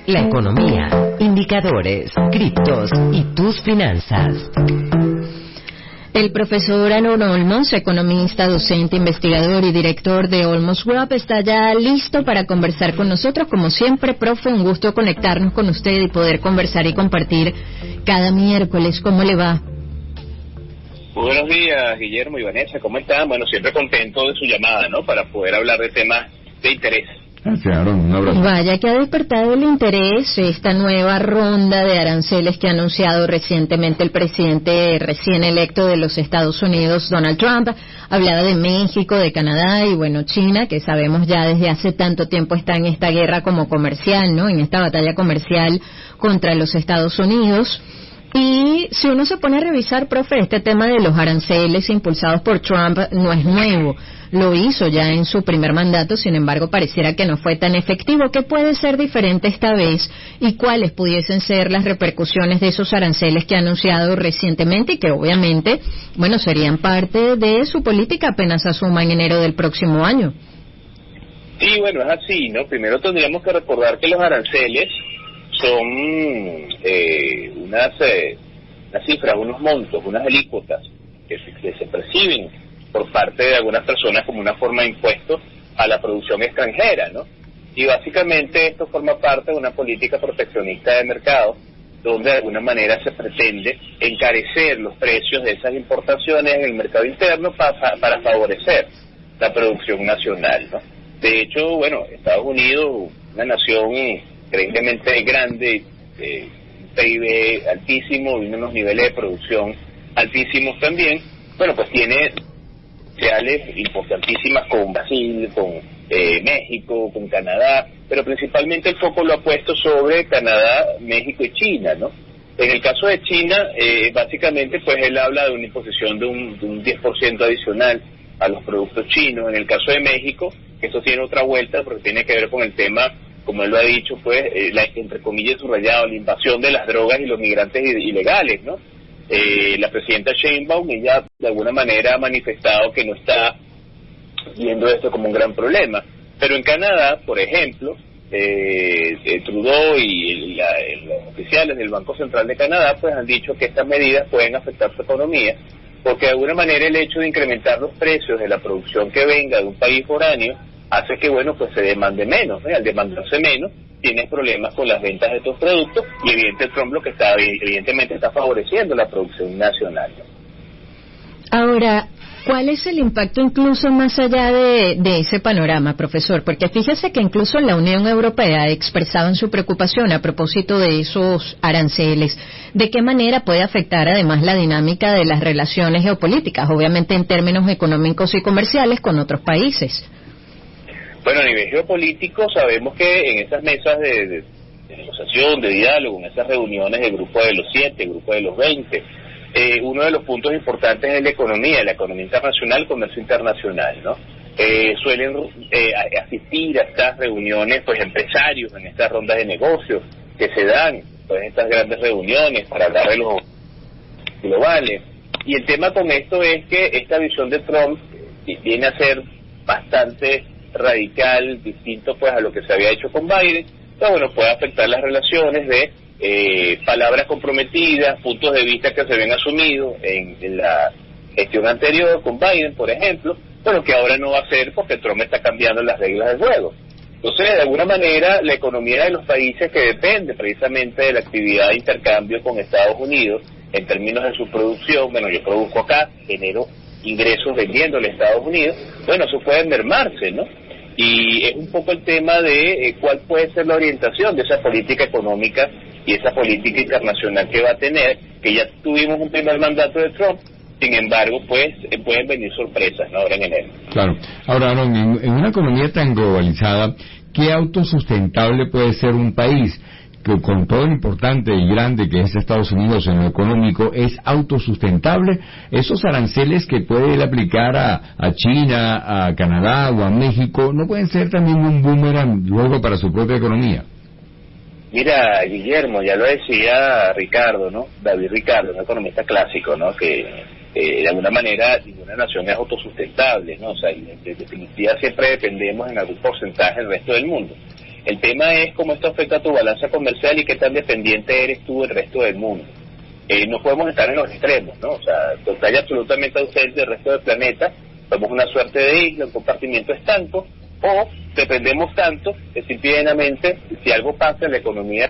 la economía, indicadores, criptos y tus finanzas. El profesor Aaron Olmos, economista, docente, investigador y director de Olmos Group, está ya listo para conversar con nosotros. Como siempre, profe, un gusto conectarnos con usted y poder conversar y compartir cada miércoles. ¿Cómo le va? Buenos días, Guillermo y Vanessa, ¿cómo están? Bueno, siempre contento de su llamada, ¿no? Para poder hablar de temas de interés. Gracias, Aaron, un abrazo. Vaya que ha despertado el interés esta nueva ronda de aranceles que ha anunciado recientemente el presidente recién electo de los Estados Unidos, Donald Trump. Hablaba de México, de Canadá y bueno, China, que sabemos ya desde hace tanto tiempo está en esta guerra como comercial, ¿no? En esta batalla comercial contra los Estados Unidos. Y si uno se pone a revisar, profe, este tema de los aranceles impulsados por Trump no es nuevo. Lo hizo ya en su primer mandato, sin embargo, pareciera que no fue tan efectivo. ¿Qué puede ser diferente esta vez? ¿Y cuáles pudiesen ser las repercusiones de esos aranceles que ha anunciado recientemente y que obviamente, bueno, serían parte de su política apenas asuma en enero del próximo año? Sí, bueno, es así, ¿no? Primero tendríamos que recordar que los aranceles son unas cifras, unos montos, unas alícuotas que se perciben por parte de algunas personas como una forma de impuesto a la producción extranjera, ¿no? Y básicamente esto forma parte de una política proteccionista de mercado, donde de alguna manera se pretende encarecer los precios de esas importaciones en el mercado interno para favorecer la producción nacional, ¿no? De hecho, bueno, Estados Unidos, una nación increíblemente grande, un PIB altísimo y unos niveles de producción altísimos también, bueno, pues tiene sociales importantísimas con Brasil, con México, con Canadá, pero principalmente el foco lo ha puesto sobre Canadá, México y China, ¿no? En el caso de China, básicamente pues él habla de una imposición de un 10% adicional a los productos chinos. En el caso de México, esto tiene otra vuelta porque tiene que ver con el tema, como él lo ha dicho, pues, entre comillas subrayado, la invasión de las drogas y los migrantes ilegales, ¿no? La presidenta Sheinbaum, ella de alguna manera ha manifestado que no está viendo esto como un gran problema. Pero en Canadá, por ejemplo, Trudeau y los oficiales del Banco Central de Canadá pues han dicho que estas medidas pueden afectar su economía, porque de alguna manera el hecho de incrementar los precios de la producción que venga de un país foráneo hace que, bueno, pues se demande menos, ¿no? Al demandarse menos, tienes problemas con las ventas de estos productos y Trump lo que evidentemente está favoreciendo la producción nacional, ¿no? Ahora, ¿cuál es el impacto incluso más allá de ese panorama, profesor? Porque fíjese que incluso la Unión Europea expresaban su preocupación a propósito de esos aranceles. ¿De qué manera puede afectar además la dinámica de las relaciones geopolíticas, obviamente en términos económicos y comerciales con otros países? Bueno, a nivel geopolítico sabemos que en esas mesas de negociación, de diálogo, en esas reuniones del grupo de los 7, grupo de los 20, uno de los puntos importantes es la economía internacional, el comercio internacional, ¿no? Suelen asistir a estas reuniones, pues, empresarios en estas rondas de negocios que se dan, pues, en estas grandes reuniones para hablar de los globales. Y el tema con esto es que esta visión de Trump viene a ser bastante radical, distinto pues a lo que se había hecho con Biden, pero bueno, puede afectar las relaciones de palabras comprometidas, puntos de vista que se habían asumido en la gestión anterior con Biden, por ejemplo, bueno, que ahora no va a ser porque Trump está cambiando las reglas del juego. Entonces, de alguna manera, la economía de los países que depende precisamente de la actividad de intercambio con Estados Unidos, en términos de su producción, bueno, yo produzco acá, genero ingresos vendiéndole a Estados Unidos, bueno, eso puede mermarse, ¿no? Y es un poco el tema de cuál puede ser la orientación de esa política económica y esa política internacional que va a tener, que ya tuvimos un primer mandato de Trump, sin embargo, pues pueden venir sorpresas, ¿no? Ahora en enero. Claro. Ahora, Aaron, en una economía tan globalizada, ¿qué autosustentable puede ser un país que con todo lo importante y grande que es Estados Unidos en lo económico, es autosustentable? Esos aranceles que puede él aplicar a China, a Canadá o a México, ¿no pueden ser también un boomerang luego para su propia economía? Mira, Guillermo, ya lo decía Ricardo, ¿no? David Ricardo, un economista clásico, ¿no? Que de alguna manera ninguna nación es autosustentable, ¿no? O sea, en definitiva siempre dependemos en algún porcentaje del resto del mundo. El tema es cómo esto afecta a tu balanza comercial y qué tan dependiente eres tú del resto del mundo. No podemos estar en los extremos, ¿no? O sea, total y absolutamente ausente del resto del planeta, somos una suerte de isla, un compartimiento estanco, o dependemos tanto que simplemente, si algo pasa en la economía,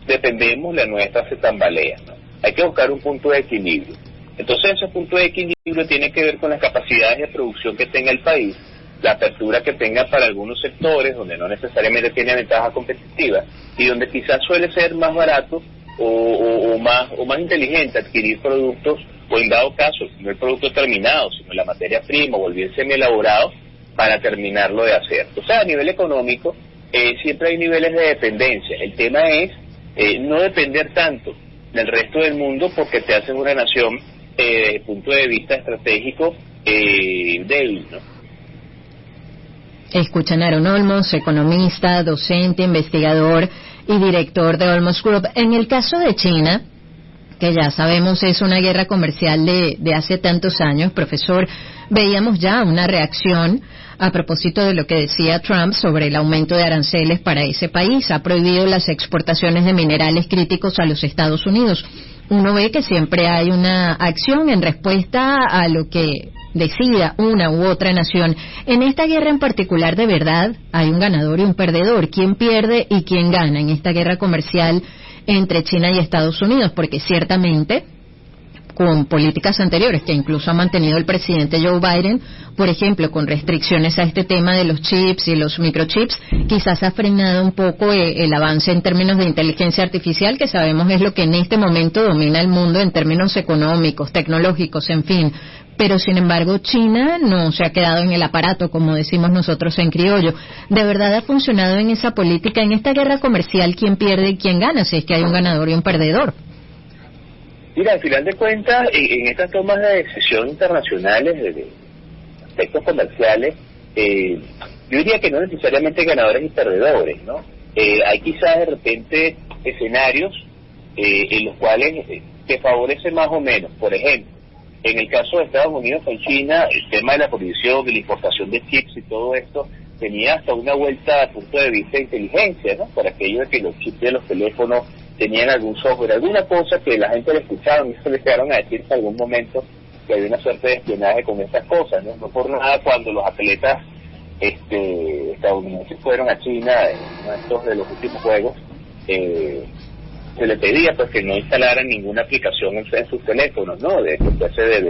dependemos, la nuestra se tambalea, ¿no? Hay que buscar un punto de equilibrio. Entonces ese punto de equilibrio tiene que ver con las capacidades de producción que tenga el país, la apertura que tenga para algunos sectores donde no necesariamente tiene ventaja competitiva y donde quizás suele ser más barato o más inteligente adquirir productos, o en dado caso, no el producto terminado, sino la materia prima o el bien semi-elaborado para terminarlo de hacer. O sea, a nivel económico siempre hay niveles de dependencia. El tema es no depender tanto del resto del mundo porque te hace una nación desde el punto de vista estratégico débil, ¿no? Escuchan a Aaron Olmos, economista, docente, investigador y director de Olmos Group. En el caso de China, que ya sabemos es una guerra comercial de hace tantos años, profesor, veíamos ya una reacción a propósito de lo que decía Trump sobre el aumento de aranceles para ese país. Ha prohibido las exportaciones de minerales críticos a los Estados Unidos. Uno ve que siempre hay una acción en respuesta a lo que decida una u otra nación. En esta guerra en particular, de verdad, hay un ganador y un perdedor. ¿Quién pierde y quién gana en esta guerra comercial entre China y Estados Unidos? Porque ciertamente, con políticas anteriores que incluso ha mantenido el presidente Joe Biden, por ejemplo, con restricciones a este tema de los chips y los microchips, quizás ha frenado un poco el avance en términos de inteligencia artificial, que sabemos es lo que en este momento domina el mundo en términos económicos, tecnológicos, en fin. Pero, sin embargo, China no se ha quedado en el aparato, como decimos nosotros en criollo. ¿De verdad ha funcionado en esa política, en esta guerra comercial, quién pierde y quién gana, si es que hay un ganador y un perdedor? Mira, al final de cuentas, en estas tomas de decisión internacionales, de aspectos comerciales, yo diría que no necesariamente ganadores y perdedores, ¿no? Hay quizás de repente escenarios en los cuales te favorece más o menos. Por ejemplo, en el caso de Estados Unidos con China, el tema de la prohibición, de la importación de chips y todo esto, tenía hasta una vuelta a punto de vista de inteligencia, ¿no? Por aquello de que los chips de los teléfonos tenían algún software, alguna cosa que la gente le escuchaba y se le llegaron a decir en algún momento que había una suerte de espionaje con estas cosas, ¿no? No por nada cuando los atletas estadounidenses fueron a China en uno de estos de los últimos juegos, se le pedía pues que no instalaran ninguna aplicación en sus teléfonos, ¿no? De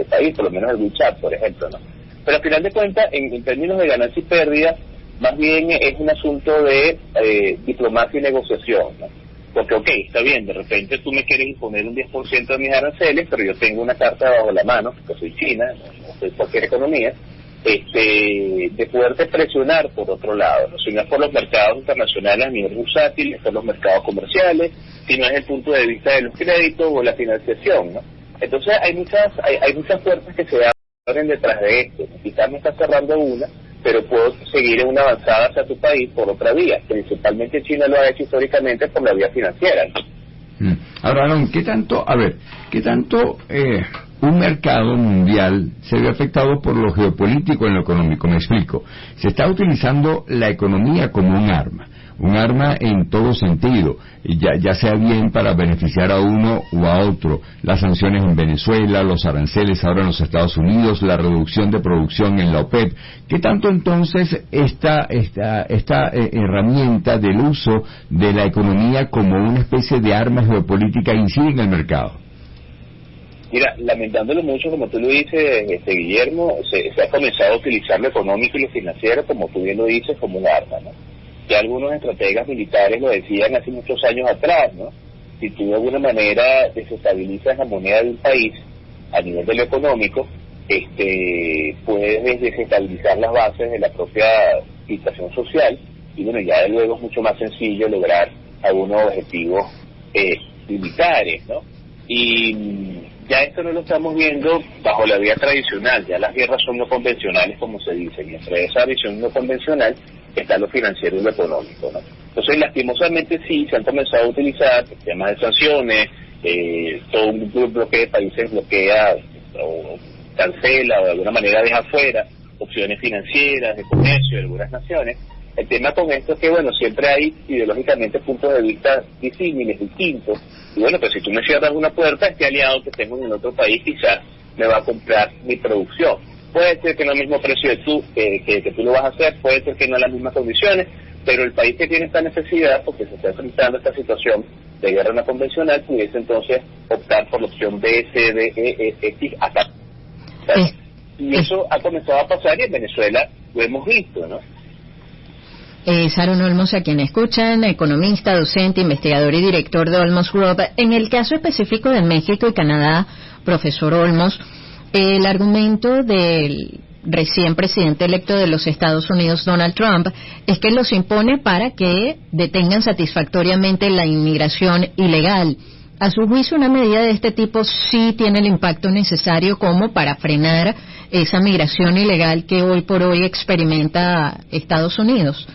país, por lo menos el WeChat, por ejemplo, ¿no? Pero al final de cuentas, en términos de ganancia y pérdida, más bien es un asunto de diplomacia y negociación, ¿no? Porque, ok, está bien, de repente tú me quieres imponer un 10% de mis aranceles, pero yo tengo una carta bajo la mano, porque soy China, no soy cualquier economía, de poderte presionar por otro lado, no sino es por los mercados internacionales a nivel bursátil, es por los mercados comerciales, sino es el punto de vista de los créditos o la financiación, ¿no? Entonces hay muchas puertas que se abren detrás de esto, quizás me está cerrando una, pero puedo seguir en una avanzada hacia tu país por otra vía. Principalmente China lo ha hecho históricamente por la vía financiera, ¿no? Ahora, Aaron, ¿qué tanto un mercado mundial se ve afectado por lo geopolítico en lo económico? Me explico. Se está utilizando la economía como un arma en todo sentido, ya sea bien para beneficiar a uno u a otro. Las sanciones en Venezuela, los aranceles ahora en los Estados Unidos, la reducción de producción en la OPEP. ¿Qué tanto entonces esta herramienta del uso de la economía como una especie de arma geopolítica incide en el mercado? Mira, lamentándolo mucho, como tú lo dices, Guillermo, se ha comenzado a utilizar lo económico y lo financiero, como tú bien lo dices, como un arma, ¿no? Ya algunos estrategas militares lo decían hace muchos años atrás, ¿no? Si tú de alguna manera desestabilizas la moneda de un país a nivel de lo económico, puedes desestabilizar las bases de la propia situación social, y bueno, ya de luego es mucho más sencillo lograr algunos objetivos militares, ¿no? Y ya esto no lo estamos viendo bajo la vía tradicional, ya las guerras son no convencionales, como se dice, y entre esa visión no convencional está lo financiero y lo económico, ¿no? Entonces, lastimosamente sí, se han comenzado a utilizar temas de sanciones, todo un bloque de países bloquea o cancela o de alguna manera deja fuera opciones financieras, de comercio de algunas naciones, El tema con esto es que, bueno, siempre hay ideológicamente puntos de vista disímiles, distintos, y bueno, pues si tú me cierras una puerta, este aliado que tengo en el otro país quizás me va a comprar mi producción. Puede ser que no es el mismo precio de que tú lo vas a hacer, puede ser que no en las mismas condiciones, pero el país que tiene esta necesidad, porque se está enfrentando a esta situación de guerra no convencional, pudiese entonces optar por la opción B, C, D, E, X, hasta. Y eso ha comenzado a pasar y en Venezuela lo hemos visto, ¿no? Aaron Olmos, a quien escuchan, economista, docente, investigador y director de Olmos Group. En el caso específico de México y Canadá, profesor Olmos, el argumento del recién presidente electo de los Estados Unidos, Donald Trump, es que los impone para que detengan satisfactoriamente la inmigración ilegal. A su juicio, una medida de este tipo sí tiene el impacto necesario como para frenar esa migración ilegal que hoy por hoy experimenta Estados Unidos.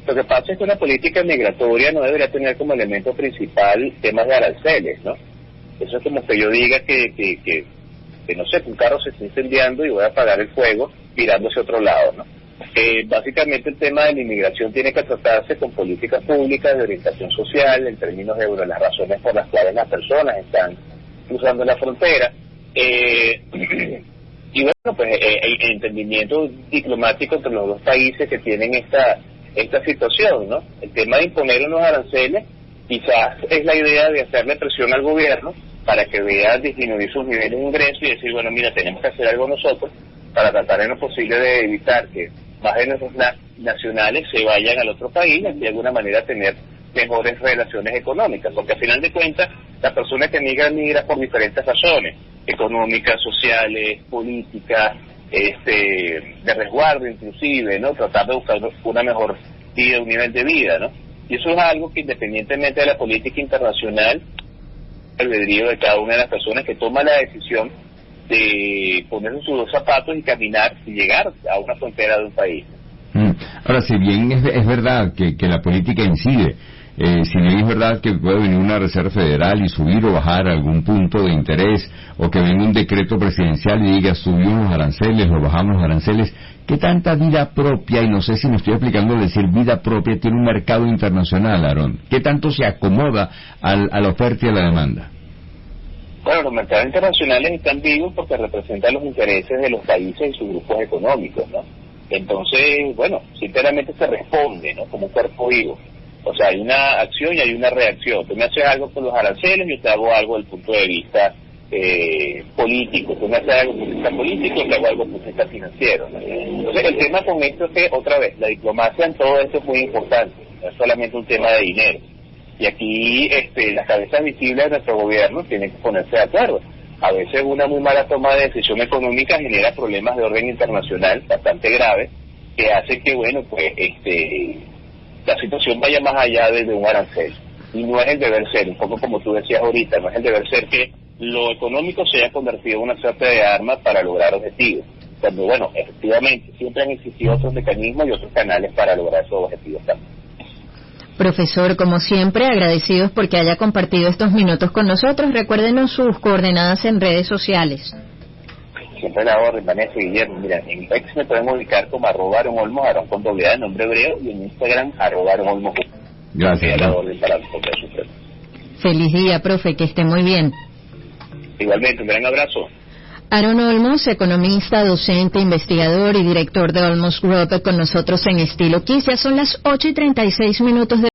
Lo que pasa es que una política migratoria no debería tener como elemento principal temas de aranceles, ¿no? Eso es como que yo diga que no sé, que un carro se está incendiando y voy a apagar el fuego mirando hacia otro lado, ¿no? Básicamente el tema de la inmigración tiene que tratarse con políticas públicas de orientación social, en términos de las razones por las cuales las personas están cruzando la frontera. Y bueno, pues el entendimiento diplomático entre los dos países que tienen esta situación, ¿no? El tema de imponer unos aranceles quizás es la idea de hacerle presión al gobierno para que vea disminuir sus niveles de ingresos y decir, bueno, mira, tenemos que hacer algo nosotros para tratar en lo posible de evitar que más de nuestros nacionales se vayan al otro país y de alguna manera tener mejores relaciones económicas, porque al final de cuentas las personas que migran por diferentes razones, económicas, sociales, políticas, de resguardo inclusive, ¿no? Tratar de buscar una mejor vida, un nivel de vida, ¿no? Y eso es algo que independientemente de la política internacional, el albedrío de cada una de las personas que toma la decisión de ponerse sus dos zapatos y caminar y llegar a una frontera de un país. Ahora, si bien es verdad que la política incide, si bien es verdad que puede venir una Reserva Federal y subir o bajar algún punto de interés, o que venga un decreto presidencial y diga subimos los aranceles o bajamos los aranceles, ¿qué tanta vida propia, y no sé si me estoy explicando al decir vida propia, tiene un mercado internacional, Aaron? ¿Qué tanto se acomoda a la oferta y a la demanda? Bueno, los mercados internacionales están vivos porque representan los intereses de los países y sus grupos económicos, ¿no? Entonces, bueno, sinceramente se responde, ¿no? Como un cuerpo vivo. O sea, hay una acción y hay una reacción. Tú me haces algo con los aranceles, yo te hago algo desde el punto de vista político. Tú me haces algo desde el punto de vista político, yo te hago algo desde el punto de vista financiero, ¿no? Entonces, el tema con esto es que, otra vez, la diplomacia en todo esto es muy importante. No es solamente un tema de dinero. Y aquí las cabezas visibles de nuestro gobierno tienen que ponerse de acuerdo. A veces una muy mala toma de decisión económica genera problemas de orden internacional bastante graves, que hace que, bueno, pues la situación vaya más allá de un arancel. Y no es el deber ser, un poco como tú decías ahorita, no es el deber ser que lo económico se haya convertido en una suerte de arma para lograr objetivos. Cuando, bueno, efectivamente, siempre han existido otros mecanismos y otros canales para lograr esos objetivos también. Profesor, como siempre, agradecidos porque haya compartido estos minutos con nosotros. Recuérdenos sus coordenadas en redes sociales. Siempre la orden, Vanessa y Guillermo. Mira, en X me pueden ubicar como @AronOlmos, Aaron con doble A, nombre hebreo, y en Instagram @AronOlmos. Gracias. La orden para responder su pregunta. Feliz día, profe, que esté muy bien. Igualmente, un gran abrazo. Aaron Olmos, economista, docente, investigador y director de Olmos Group, con nosotros en Estilo Kiss. Ya son las 8:36 de